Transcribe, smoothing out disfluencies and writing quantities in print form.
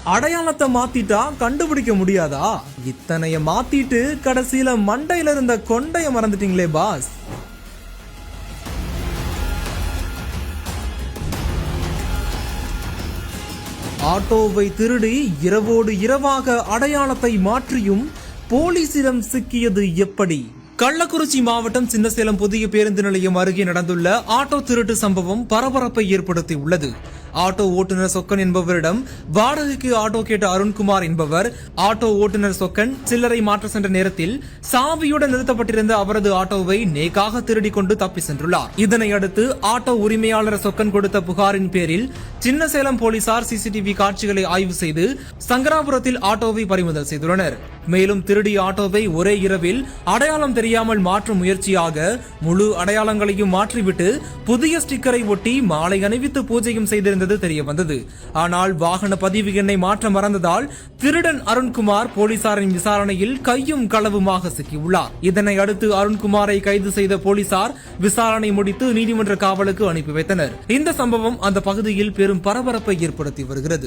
அடையாளத்தை மாத்திட்டா கண்டுபிடிக்க முடியாதா? இத்தனைய மாத்திட்டு கடைசியில மண்டையில இருந்த கொண்டைய மறந்துட்டீங்களே பாஸ். ஆட்டோவை திருடி இரவோடு இரவாக அடையாளத்தை மாற்றியும் போலீசிடம் சிக்கியது எப்படி? கள்ளக்குறிச்சி மாவட்டம் சின்னசேலம் புதிய பேருந்து நிலையம் அருகே நடந்துள்ள ஆட்டோ திருட்டு சம்பவம் பரபரப்பை ஏற்படுத்தி உள்ளது. ஆட்டோ ஓட்டுநர் சொக்கன் என்பவரிடம் வாடகைக்கு ஆட்டோ கேட்ட அருண்குமார் என்பவர் ஆட்டோ ஓட்டுநர் சொக்கன் சில்லறை மாற்ற சென்ற நேரத்தில் சாவியுடன் நிறுத்தப்பட்டிருந்த அவரது ஆட்டோவை நேக்காக திருடி கொண்டு தப்பி சென்றுள்ளார். இதனையடுத்து ஆட்டோ உரிமையாளர் சொக்கன் கொடுத்த புகாரின் பேரில் சின்னசேலம் போலீசார் சிசிடிவி காட்சிகளை ஆய்வு செய்து சங்கராபுரத்தில் ஆட்டோவை பறிமுதல் செய்துள்ளனர். மேலும் திருடிய ஆட்டோவை ஒரே இரவில் அடையாளம் தெரியாமல் மாற்றும் முயற்சியாக முழு அடையாளங்களையும் மாற்றிவிட்டு புதிய ஸ்டிக்கரை ஒட்டி மாலை அணிவித்து பூஜையும் செய்திருந்தது தெரியவந்தது. ஆனால் வாகன பதிவு எண்ணை மாற்ற மறந்ததால் திருடன் அருண்குமார் போலீசாரின் விசாரணையில் கையும் களவுமாக சிக்கியுள்ளார். இதனை அடுத்து அருண்குமாரை கைது செய்த போலீசார் விசாரணை முடித்து நீதிமன்ற காவலுக்கு அனுப்பி வைத்தனர். இந்த சம்பவம் அந்த பகுதியில் பெரும் பரபரப்பை ஏற்படுத்தி வருகிறது.